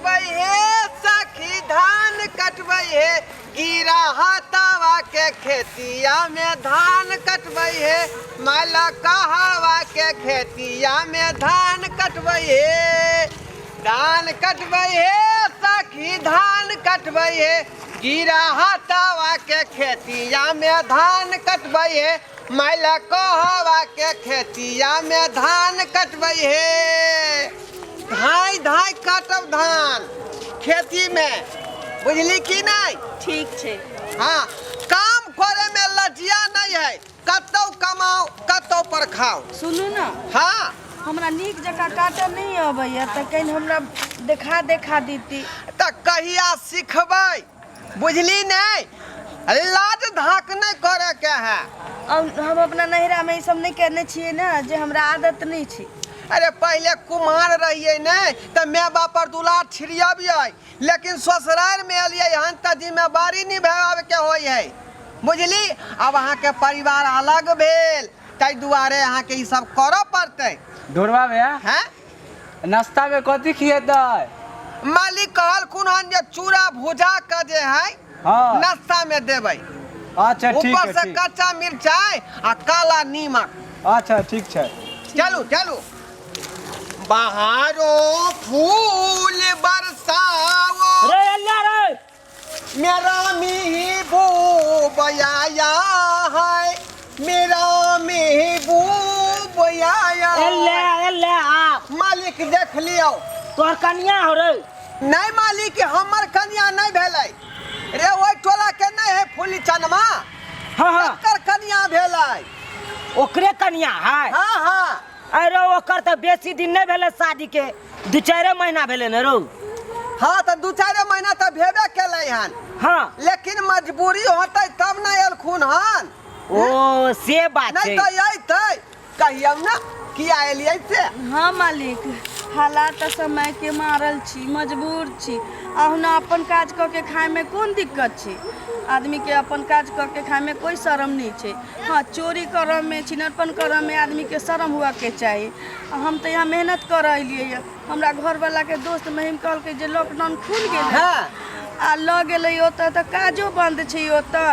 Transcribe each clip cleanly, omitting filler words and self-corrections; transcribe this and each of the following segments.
कटबै हे सखी धान कटबै हे गिरा हाथवा के खेतिया में धान कटबै हे माला कहवा के खेतिया में धान कटबै हे धान कटबै हे सखी धान कटबै हे गिरा हाथवा के खेतिया में धान कटबै हे माला कहवा के खेतिया में धान कटबै हे धाई धाई काटब धान खेती में बुझली कि नहीं? ठीक छे। हाँ काम करे में लजिया नहीं है कतौ कमाओ कतौ पर खाओ। सुनू ना हाँ हमरा नीक जगह काटे नहीं अबैया त कहीं हमरा देखा दीती त कहिया सिखबै बुझली नहीं? लाज धाक नहीं करे के है। और हम अपना नैहरा में ये सब नहीं करने छिए ना जे हमरा आदत नहीं छी। अरे पहले कुमार रहिए नहीं तो मैं बाप पर दुलार छिड़ियाबिए लेकिन ससुराल में अलिए हन त जिम्मेवारी निभावे के होई है बुझली। अब अहाँ के परिवार अलग भेल ताई दुआरे अहाँ के ई सब करो पड़ते। ढोरवा भैया हैं नाश्ता में कथी खिएतै? मालिक कहल कुनहन जे चूड़ा भुजा के जे है हाँ नाश्ता में देबै। अच्छा ठीक ऊपर है से ठीक। कच्चा मिर्चाई आ काला नीमक। अच्छा ठीक है चलू चलू बहारो फूल बरसाओ रे अल्लाह रे मेरा महबूब आया है मेरा महबूब आया अल्लाह मालिक देख लियो तोहर कन्या हो रे। नहीं मालिक हमर कन्या नहीं भेलै रे ओइ टोला के नहीं है फूली चनमा हाँ हाँ एकर कन्या भेलै। ओकरे कन्या है। हाँ हाँ अरे ओकर तो बेसी दिन नहीं भेले शादी के 2-4 महीना भेले न रो। हाँ तो 2-4 महीना तो भेबे केलै हन हाँ लेकिन मजबूरी होतै तब न एलखुन हन। ओ से बात नहीं है। तो अइतै कहियौ ना किया एलियै से। हाँ मालिक हालात समय के मारल छी मजबूर छी अहुना अपन काज क के खाए में कौन दिक्कत छी। आदमी के अपन काज क के खाए में कोई शर्म नहीं छे। हाँ चोरी करम में छिनरपन करम में आदमी के शर्म हुआ के चाहिए। हम तो यहाँ मेहनत कर अलिए हमरा घर वाला के दोस्त महिम कहल के जे लॉकडाउन खुल गेल हाँ आ ल गेलै ओतऽ तऽ काजो बंद छै ओतऽ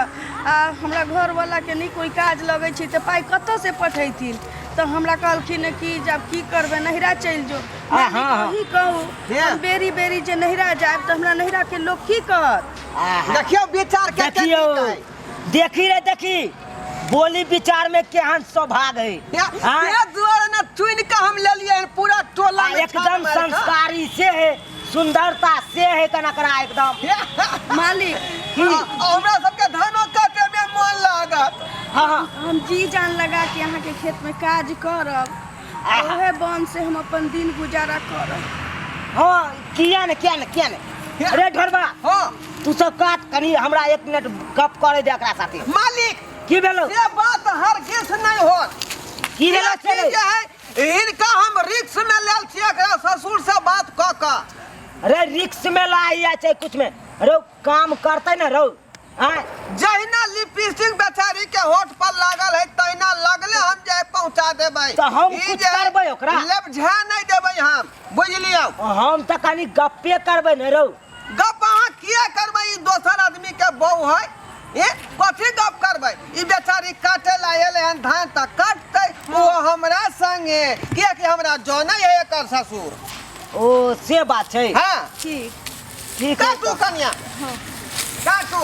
आ हमरा घर वाला के नहीं कोई काज लगे छै तऽ पाई कतऽ से पठेथिन तो हमरा कहलखिन कि जब की करबे नहिरा चल जो। वही कहू हम बेरी बेरी जे नहिरा जाब तो हमरा नहिरा के लोग की कहत। देखियो विचार के देखियो देखी रे देखी बोली विचार में केहन स्वभाव है। ये दुआरे ना चुन के हम ले लिए पूरा टोला में एकदम संस्कारी से है सुंदरता से है कनकरा एकदम मालिक हमरा सबके धानो काटे में मन लागत। हाँ हम जी जान लगा के यहाँ के खेत में काज करब ओहे बन से हम अपन दिन गुजारा करब। हाँ किया न अरे ढोरबा हाँ तू सब काट कनी हमरा 1 मिनट गप करे दे एकरा साथे। मालिक की भेलो ये बात हर किस नहीं होत की भेलो ये चीज है इनका हम रिक्स में लेल छिए एकरा ससुर से बात क क। अरे रिक्स में लाइया चाहे कुछ में अरे काम करते न रो। हाँ जहिना लिपस्टिक बेचारी के होठ पर लागल है तहिना लगले हम जे पहुंचा देबै तो हम कुछ करबै ओकरा लेब झा नहीं देबै हम बुझलियो। हम तो कनी गप्पे करबै न रो। गप अहाँ किया करबै ई दोसर आदमी के बहू है ए कथी गप करबै ई बेचारी काटे ला एले हन धान त काटतै वो हमरा संगे किया कि हमरा जानै है एकर ससुर। ओ से बात छै। हां ठीक ठीक है काटू कन्या हाँ काटू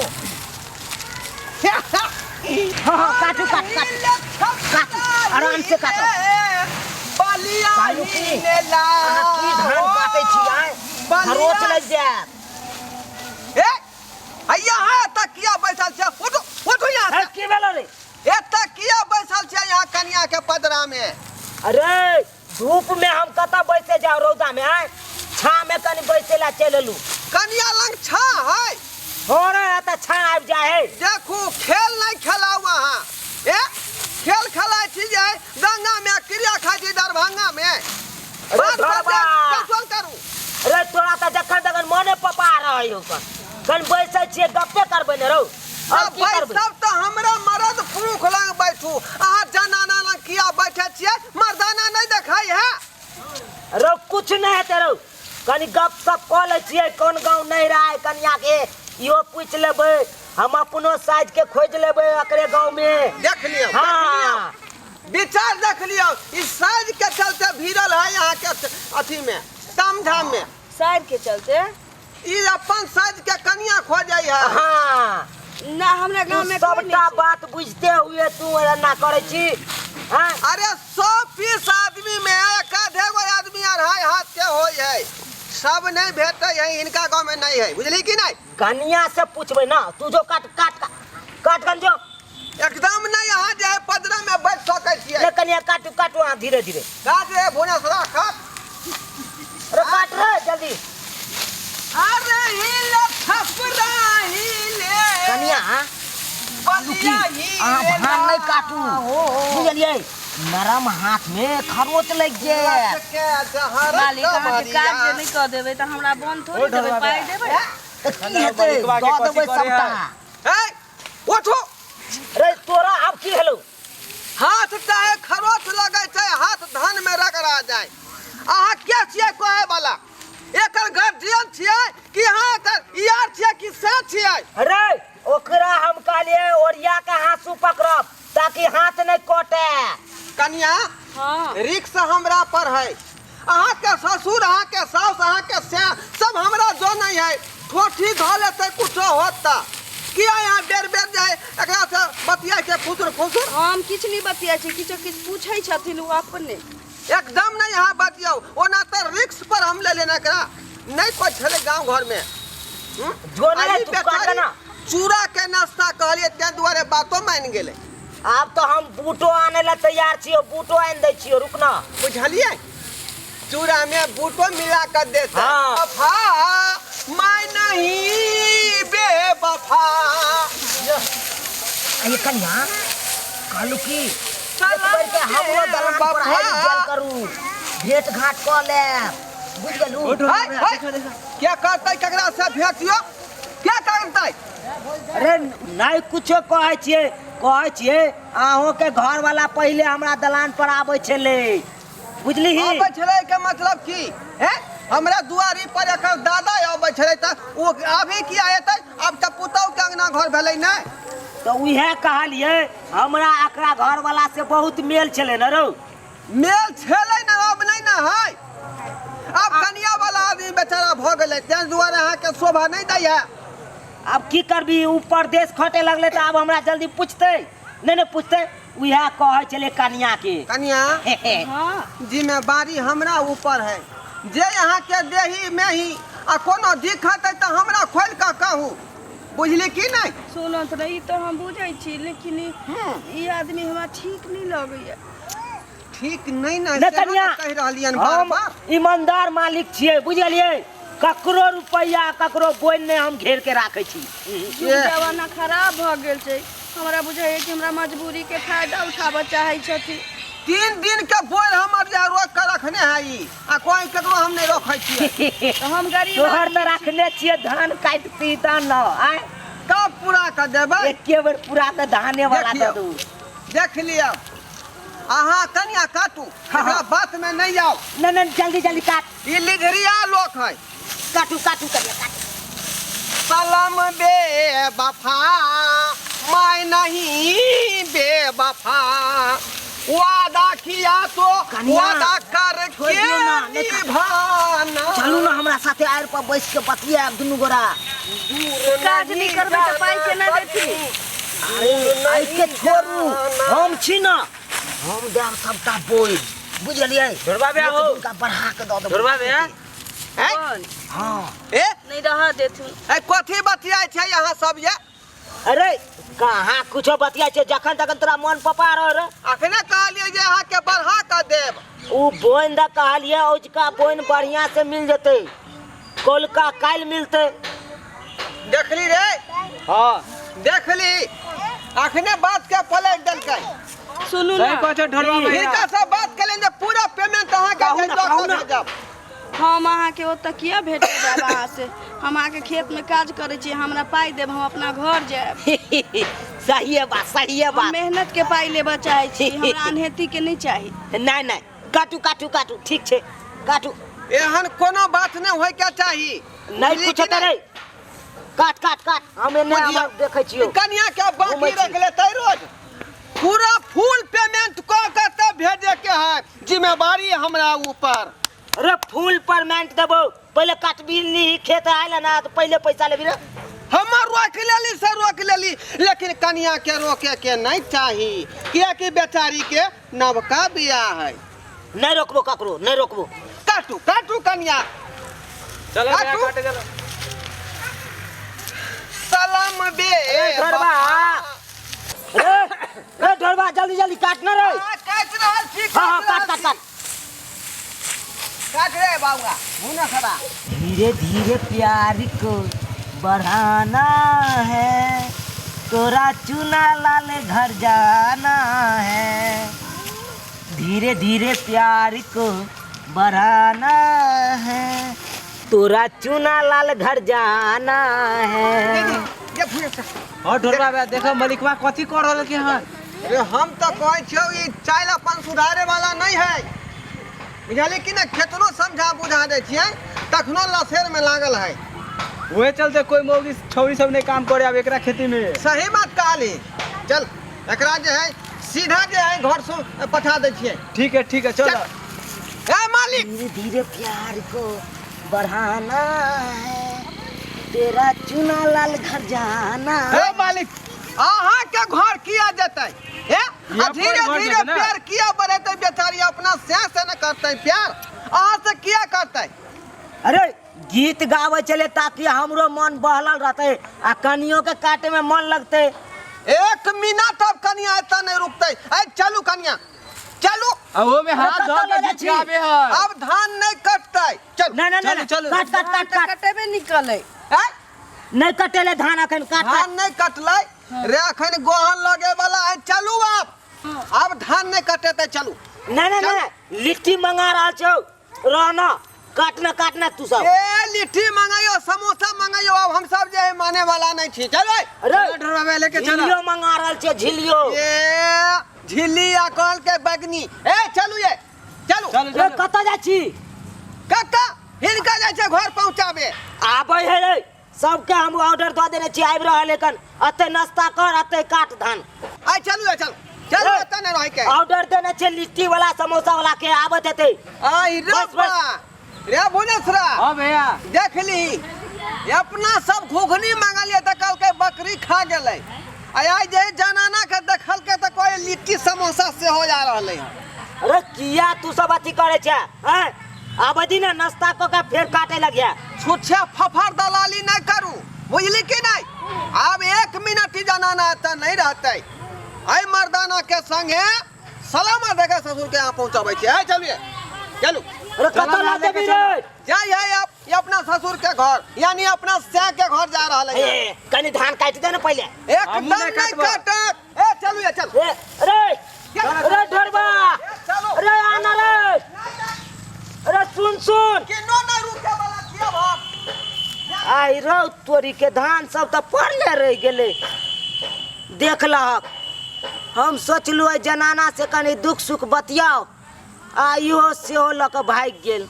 हाँ काटू काट आराम से काटो। बलिया भाइयों की ने ला की धान काटे छियै खरोच लग जाए। ए यहाँ तकिया बैठल छै उठो यहाँ की भेलो रे ए तकिया बैठल छै यहाँ कन्या के पदरा में। अरे धूप में हम कता बैसे जाओ रौदा में आए छा में कनी बैसे ला चललू कन्या लंग छा है हो रे त छा आबि जाए है। देखू खेल नहीं खेलाऊ वहाँ ए खेल खेला चीज है गंगा में क्रिया खाती दरभंगा में बात कंट्रोल करू। अरे तोरा त जखन तखन मने पपा रहे हो कन बैसे छिए गप्पे करबै न रौ। अब की करबै सब तो हमरा मर्द पुरुष लंग बैठू अहाँ जनाना लंग किया बैठे छिए मर्दाना नहीं देखाई है। रो कुछ नहीं है तेरो कनी गप सप कऽ लै छियै कोन गाँव नहीं रहा कनिया के इहो पूछ लेबै हम अपनो साइज के खोज लेबै एकरे गाँव में। देख लियो हाँ विचार देख लियो इस साइज के चलते भीड़ल है यहाँ के अथी में तामझाम में साइड के चलते ई अपन साइज के कनिया खोजै है। हाँ ना हमरा गांव में कोई नहीं सबटा छै। बात बुझते हुए तू एना करे छी। हाँ अरे 120 आदमी में एक आधे गो आदमी अढ़ाई हाथ के हो है सब नहीं भेटे है इनका गांव में नहीं है बुझली कि नहीं। कनिया से पूछबे ना तू जो काट काट काट कर जो एकदम नहीं यहाँ जे है पदरा में बैठ सकै छियै। ले कनिया काटू काटू हाँ धीरे धीरे काट रे भुवनेश्वरा काट। अरे काट रे जल्दी अरे हिले थपरा हिले कनिया बलिया आप हिले हाथ नहीं काटू बुझलिए नरम हाथ में खरोच लग जाए। मालिक अहाँ के काज जे नहीं कर देबै त हमरा बन थोड़ी देबै पाइ देबै। तो की हेतै दऽ देबै सबटा। ए उठो रे तोरा अब की हेलो हाथ चाहे खरोच लगे छै हाथ धान में रगड़ा जाए। अहाँ के छियै कहे वाला एकर गार्जियन छियै कि अहाँ एकर यार छियै कि से छियै। अरे ओकरा हम कहलिए ओरिया के हाथ पकड़ब ताकि हाथ नहीं कटे। कन्या हाँ रिक्स हमरा पर है अहाँ के ससुर अहाँ के सास अहाँ के सब हमरा जो नहीं है ठोठी धो लेते कुछो होता किया यहाँ बेर बेर जाए एकरा से बतिया के फुसुर फुसुर हम किछ नहीं बतिया छी किछो किछ पूछै छथिन उ अपने। एकदम नहीं यहाँ बतियाओ ओना तो रिक्स पर हम ले लेना करा नहीं कोई छले गांव घर में जो नहीं आई तू बेचारी काट ना चूड़ा के नाश्ता कहलिए ते दुआरे बातो मान गेले। अब तो हम बूटो आने ला तैयार छियो बूटो आन दे छियो रुकना बुझलिए चूड़ा में बूटो मिला कर देता हाँ। वफा मैं नहीं बेवफा। ये कन्या कहलू की सलाम के हमरो दलान पर बाबा। आइल जल करू भेंट घाट क ले बुझ गेलू। हाय हाय क्या करते केकरा से भेटियो क्या करते। अरे नहीं कुछो कहै छियै अहों के घर वाला पहले हमरा दलान पर आबै छले बुझली ही। आबै छले के मतलब की है हमरा दुआरी पर एकर दादा आबै छले त ओ अभी किया हेतै अब त पुतौ के अंगना घर भेलै नै तो उहे कहलिए हमरा एकरा घर वाला से बहुत मेल छले न रौ। मेल छलै न अब नहीं न है अब कनिया वाला आदमी बेचारा भ गेलै तें दुआरे अहाँ के शोभा नहीं दै है। अब की करबी ऊपर देश खटे लगले तो अब हमरा जल्दी पूछते नहीं पूछते उहे कहै छले कनिया के। कनिया हाँ जिम्मेवारी हमरा ऊपर है जे यहाँ के देही में ही आ कोनो दिक्कत है तो हमरा खोल के कहू बुझली कि नहीं। सुनत रही तो हम बुझै छी लेकिन ई आदमी हमरा ठीक नहीं लगैया। ठीक नहीं ना नहीं कनिया कह रहलियन बार हम बार ईमानदार मालिक छियै बुझलिए ककरो रुपया ककरो बोइन ने हम घेर के राखे छी। युग जमाना खराब भ गेल छै हमरा बुझाइए कि हमरा मजबूरी के फायदा उठाबऽ चाहै छथिन। 3 दिन के बोल हमर जे रोक के रखने है ई आ कोई केकरो हम नहीं रखै छियै तो हम गरीब तोहर आदमी तो रखने छियै धान काट पीता न आय कब पूरा कर देबै। एके बेर पूरा के धाने वाला दे दू। देख लिया अहाँ कनिया काटू हमरा बात में नहीं जाओ नहीं जल्दी जल्दी काट ई लिधरिया लोक है। काटू काटू करिए काट सलाम बेवफा मैं नहीं बेवफा वादा किया तो कनिया, वादा कर छोड़ के दियो ना, नहीं खा- निभाना। चलू ना हमरा साथे आएर पर बैठ के बतिया दुनू गोरा। काज नहीं करबै तो पाइ केना देती। अरे के छोड़ू हम छी ना हम देव सबटा बोल बुझलिए छोड़बा बे हो का बढ़ा के दऽ देब छोड़बा बे हैं कौन हां ए नहीं रह देथुन। ए कथी बतियाय छै यहाँ सब ये अरे कहाँ कुछो बतिया छै जखन तखन तोरा मन पपा रह अखने कहलिए जे अहाँ के बढ़ा के देब उ बोइन द कहलिए औजका बोइन बढ़िया से मिल जते कोलका काल मिलते। देखली रे हां देखली अखने बात के पलट देलकै सुनू ना हिनका से बात करें जे पूरा पेमेंट अहाँ के भेजब। हम अहाँ के ओतऽ किया भेट जाब अहाँ से हम अहाँ के खेत में काज करे छी हमरा पाइ देब हम अपना घर जाएब। सही है हम बात मेहनत के पाइ लेबऽ चाहै छी हमरा अनहेती के नहीं चाही। नहीं नहीं काटू काटू काटू ठीक छे काटू एहन कोनो बात नहीं होय के चाही नहीं कुछ त नहीं काट काट काट हम एने बुझिया। हम देखै छियो कनिया के बाकी घूमै छी। रख लेतै रोज पूरा फुल पेमेंट क के तब भेजे के है जिम्मेवारी हमरा ऊपर अरे फुल पेमेंट देबो पहले काट बिल्ली खेत आइल ना तो पहले पैसा लेबी रे हमर रोक लेली से रोक लेली लेकिन कनिया के रोके के नहीं चाही कियाकि बेचारी के नवका बियाह है नहीं रोकबो ककरो नहीं रोकबो काटू काटू कनिया चलो काटू। भैया काटे चलो सलाम बे ढोरबा रे ढोरबा जल्दी जल्दी काट ना रे काट रहल छी हां काट काट काट काट रे बाबूआ मुना खड़ा धीरे धीरे प्यार को बढ़ाना है तोरा चुना लाल घर जाना है धीरे धीरे प्यार को बढ़ाना है तोरा चुना लाल घर जाना है ये फुए से और ढोलबा बे देखो मलिकवा कथी कर रहल के हां अरे हम तो कहै छियौ ई चाइल अपन सुधारे वाला नहीं है बुझाली कि ना केतनो समझा बुझा दै छियै तखनो लसेर में लागल है ओए चलते कोई मौगी छौरी सब ने काम करे अब एकरा खेती में सही बात कहली चल एकरा जे है सीधा जे है घर से पठा दै छियै ठीक है चलो ए मालिक धीरे धीरे प्यार को बढ़ाना है तेरा चुना लाल घर जाना ए मालिक अहाँ के घर किया जेतै ए ये धीरे अपन घर धीरे जेतै ना। प्यार किया बढ़ेतै बेचारी अपना से न करतै प्यार अहाँ से किया करतै अरे गीत गावे चले ताकि हमरो मन बहलल रहते आ कनियों के काटे में मन लगते 1 मिनट अब कनिया एता नहीं रुकतै ए चलू कनिया चलू ओ में हाथ कतऽ धो के ले गीत छी? गावे है अब धान नहीं कटतै चल नहीं नहीं चलो, नहीं चलो। काट काट काट काट कटेबे निकले ए नहीं कटेले धान अखन काट काट धान नहीं कटलै रे अखन गोहन लगे वाला है चलू अब धान नहीं कटेतै चलू नहीं नहीं चलो। नहीं लिट्टी मंगा रहा छौ रहना काटना तू सब ए लिट्टी मंगाइयो समोसा मंगाइयो अब हम सब जे है माने वाला नहीं छी चलो अरे ढोलबा बे लेके चलो झिलियो मंगा रहल छे झिलियो ए झिल्ली अकल के बैगनी ए चलू ये चलू चलो रे चलो कतऽ जाइ छी कक्का हिनका जाय छै घर पहुंचाबे आबै है रे सबके हम ऑर्डर दऽ देने छी आबि रहल एखन अते नाश्ता कर अते काट धान आई चलू चल चलू ए, एतऽ नहीं रह के ऑर्डर देने छे लिट्टी वाला समोसा वाला के आबत हेतै आई रे बस, बस। बा रे भुवनेश्वरा हां भैया देख ली ये अपना सब घुघनी मंगलिए त कल के बकरी खा गेलै आई जे जनाना के देखल के त कोई लिट्टी समोसा से हो जा रहले है अरे किया तू सब अथी करे छे हैं आबदी ना नाश्ता क के फेर काटे लगिया छुच्छे फफर दलाली नहीं करू बुझली कि नहीं अब 1 मिनट ही जनाना त नहीं रहते आई मर्दाना के संगे सलामा देखे ससुर के यहाँ पहुंचाबै छै आई चलिए चलू अरे कतऽ ला देबी रे जाई है आप ये अपना ससुर के घर यानी अपना सै के घर जा रहा है ए कनी धान काट दे ना पहले एकदम हमहूँ नहीं नहीं काटबो। काटत ए चलू ये चल ए अरे ढोरबा चलो अरे आना रे अरे सुन किनो नहीं रुके वाला किया भाग आई रौ तोरी के धान सब तो पड़ले रह गेले देख लहक हम सोचलू जनाना से कनी दुख सुख बतियाओ आ इहो सेहो लऽ कऽ भागि गेल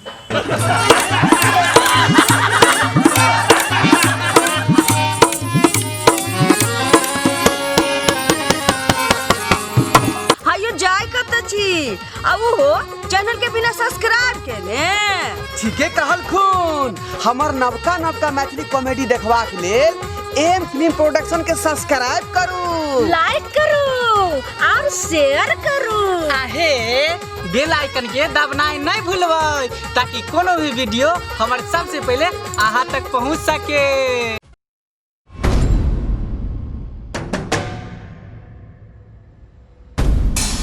हायो जाय कतऽ छी आ ओहो चैनल के बिना सब्सक्राइब केने ठीके कहल खून हमर नवका नवका मैथिली कॉमेडी देखबाक लेल एम फिल्म प्रोडक्शन के सब्सक्राइब करू लाइक करू और शेयर करू आहे बेल आइकन के दबनाई नहीं भूलबै ताकि कोनो भी वीडियो हमारे सबसे पहले अहाँ तक पहुंच सके